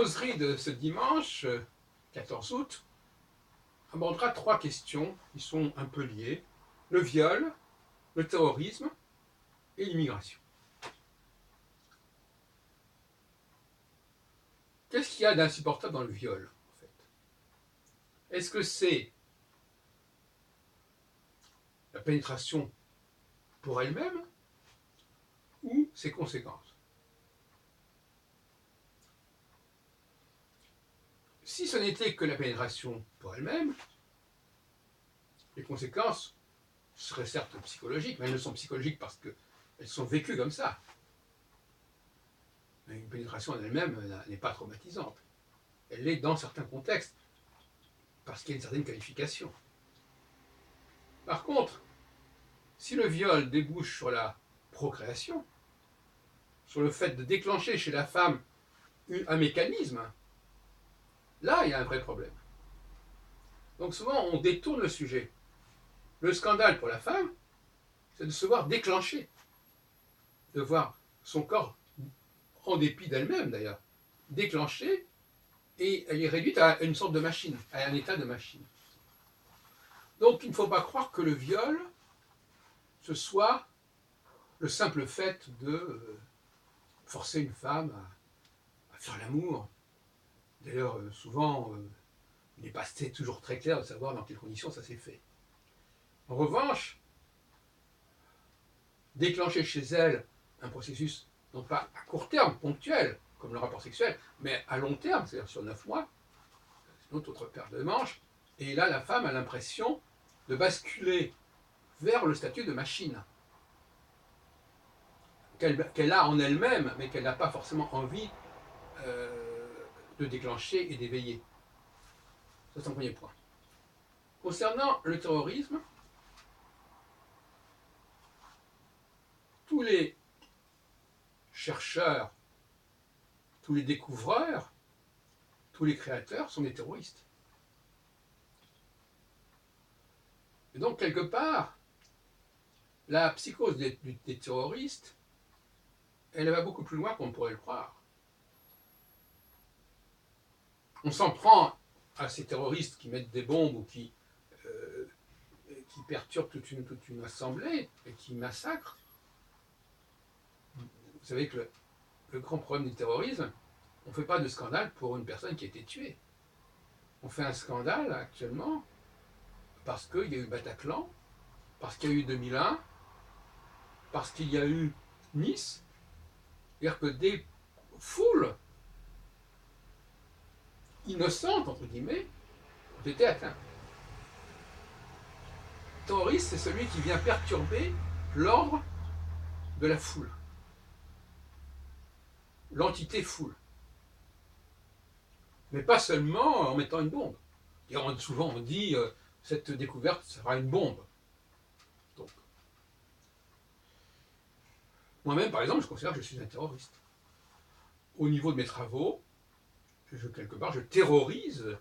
causerie de ce dimanche 14 août abordera trois questions qui sont un peu liées: le viol, le terrorisme et l'immigration. Qu'est-ce qu'il y a d'insupportable dans le viol, en fait? Est-ce que c'est la pénétration pour elle-même ou ses conséquences? Si ce n'était que la pénétration pour elle-même, les conséquences seraient certes psychologiques, mais elles ne sont psychologiques parce qu'elles sont vécues comme ça. Mais une pénétration en elle-même n'est pas traumatisante. Elle l'est dans certains contextes, parce qu'il y a une certaine qualification. Par contre, si le viol débouche sur la procréation, sur le fait de déclencher chez la femme un mécanisme, là, il y a un vrai problème. Donc souvent, on détourne le sujet. Le scandale pour la femme, c'est de se voir déclencher, de voir son corps, en dépit d'elle-même d'ailleurs, déclenché, et elle est réduite à une sorte de machine, à un état de machine. Donc il ne faut pas croire que le viol, ce soit le simple fait de forcer une femme à faire l'amour. D'ailleurs, souvent, il n'est pas toujours très clair de savoir dans quelles conditions ça s'est fait. En revanche, déclencher chez elle un processus, non pas à court terme, ponctuel, comme le rapport sexuel, mais à long terme, c'est-à-dire sur 9 mois, c'est une autre paire de manches, et là, la femme a l'impression de basculer vers le statut de machine, qu'elle a en elle-même, mais qu'elle n'a pas forcément envie de déclencher et d'éveiller. Ça, c'est un premier point. Concernant le terrorisme, tous les chercheurs, tous les découvreurs, tous les créateurs sont des terroristes. Et donc, quelque part, la psychose des terroristes, elle va beaucoup plus loin qu'on pourrait le croire. On s'en prend à ces terroristes qui mettent des bombes ou qui perturbent toute une assemblée et qui massacrent. Vous savez que le grand problème du terrorisme, on ne fait pas de scandale pour une personne qui a été tuée. On fait un scandale actuellement parce qu'il y a eu Bataclan, parce qu'il y a eu 2001, parce qu'il y a eu Nice. C'est-à-dire que des foules innocentes, entre guillemets, ont été atteintes. Le terroriste, c'est celui qui vient perturber l'ordre de la foule, l'entité foule. Mais pas seulement en mettant une bombe. Souvent on dit cette découverte sera une bombe. Donc, moi-même, par exemple, je considère que je suis un terroriste. Au niveau de mes travaux, quelque part, je terrorise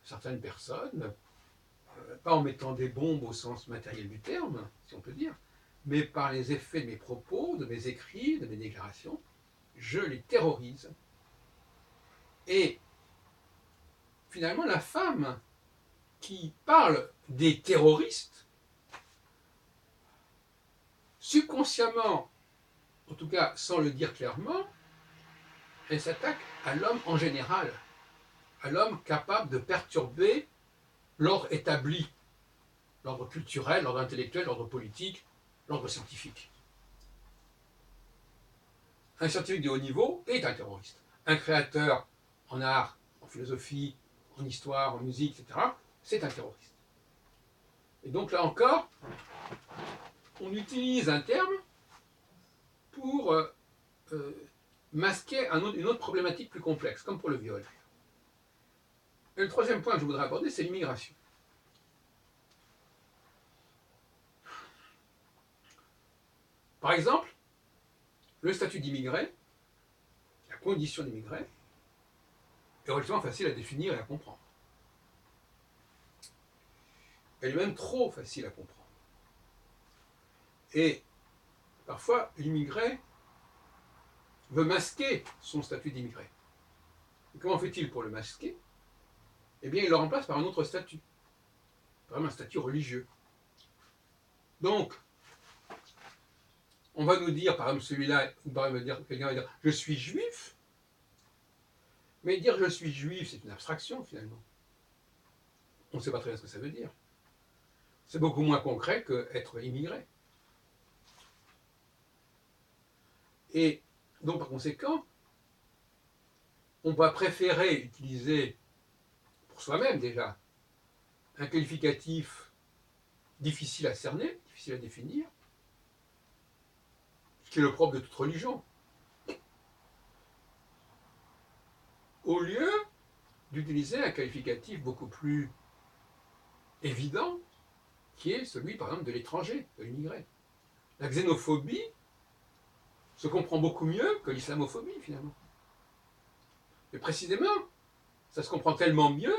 certaines personnes, pas en mettant des bombes au sens matériel du terme, si on peut dire, mais par les effets de mes propos, de mes écrits, de mes déclarations, je les terrorise. Et finalement, la femme qui parle des terroristes, subconsciemment, en tout cas sans le dire clairement, elle s'attaque à l'homme en général, à l'homme capable de perturber l'ordre établi, l'ordre culturel, l'ordre intellectuel, l'ordre politique, l'ordre scientifique. Un scientifique de haut niveau est un terroriste. Un créateur en art, en philosophie, en histoire, en musique, etc., c'est un terroriste. Et donc là encore, on utilise un terme pour masquer une autre problématique plus complexe, comme pour le viol. Et le troisième point que je voudrais aborder, c'est l'immigration. Par exemple, le statut d'immigré, la condition d'immigré, est relativement facile à définir et à comprendre. Elle est même trop facile à comprendre. Et parfois, l'immigré veut masquer son statut d'immigré. Et comment fait-il pour le masquer? Eh bien, il le remplace par un autre statut, par exemple un statut religieux. Donc, on va nous dire, par exemple celui-là, ou par exemple quelqu'un va dire « je suis juif », mais dire « je suis juif », c'est une abstraction finalement. On ne sait pas très bien ce que ça veut dire. C'est beaucoup moins concret qu'être immigré. Et donc, par conséquent, on va préférer utiliser, pour soi-même déjà, un qualificatif difficile à cerner, difficile à définir, ce qui est le propre de toute religion, au lieu d'utiliser un qualificatif beaucoup plus évident, qui est celui, par exemple, de l'étranger, de l'immigré. La xénophobie se comprend beaucoup mieux que l'islamophobie, finalement. Et précisément, ça se comprend tellement mieux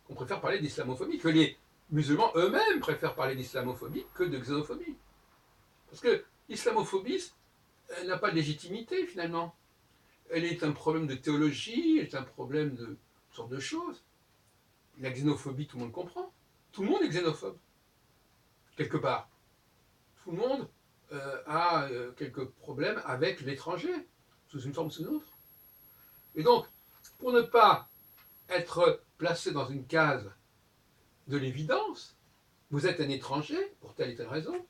qu'on préfère parler d'islamophobie, que les musulmans eux-mêmes préfèrent parler d'islamophobie que de xénophobie. Parce que l'islamophobie, elle n'a pas de légitimité, finalement. Elle est un problème de théologie, elle est un problème de toutes sortes de choses. La xénophobie, tout le monde comprend. Tout le monde est xénophobe, quelque part. Tout le monde a quelques problèmes avec l'étranger, sous une forme ou sous une autre. Et donc, pour ne pas être placé dans une case de l'évidence, vous êtes un étranger, pour telle et telle raison,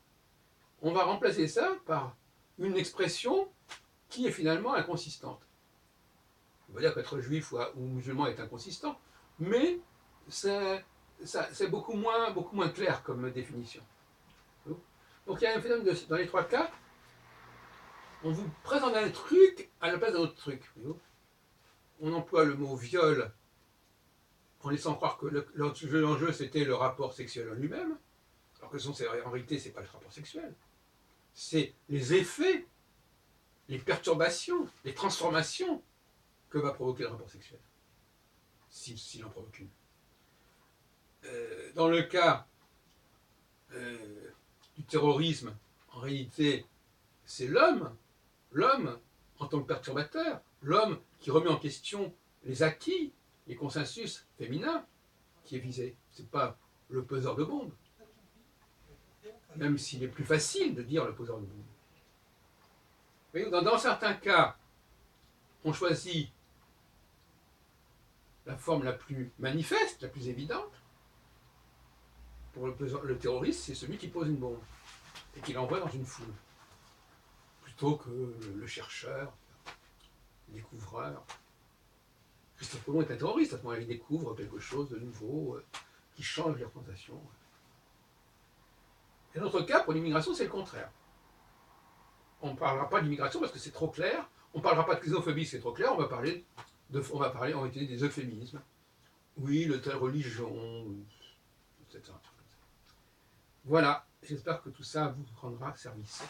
on va remplacer ça par une expression qui est finalement inconsistante. On va dire qu'être juif ou musulman est inconsistant, mais c'est beaucoup moins clair comme définition. Donc il y a un phénomène dans les trois cas, on vous présente un truc à la place d'un autre truc. On emploie le mot viol en laissant croire que l'enjeu c'était le rapport sexuel en lui-même, alors que en réalité c'est pas le rapport sexuel, c'est les effets, les perturbations, les transformations que va provoquer le rapport sexuel, s'il en provoque une. Dans le cas du terrorisme, en réalité, c'est l'homme en tant que perturbateur, l'homme qui remet en question les acquis, les consensus féminins, qui est visé. Ce n'est pas le poseur de bombes, même s'il est plus facile de dire le poseur de bombes. Mais dans certains cas, on choisit la forme la plus manifeste, la plus évidente. Pour le terroriste, c'est celui qui pose une bombe et qui l'envoie dans une foule, plutôt que le chercheur, le découvreur. Christophe Colomb est un terroriste, à ce moment-là, il découvre quelque chose de nouveau qui change les représentations. Et dans notre cas, pour l'immigration, c'est le contraire. On ne parlera pas d'immigration parce que c'est trop clair. On ne parlera pas de xénophobie, c'est trop clair. On va utiliser des euphémismes. Oui, le telle religion, etc. Voilà, j'espère que tout ça vous rendra service.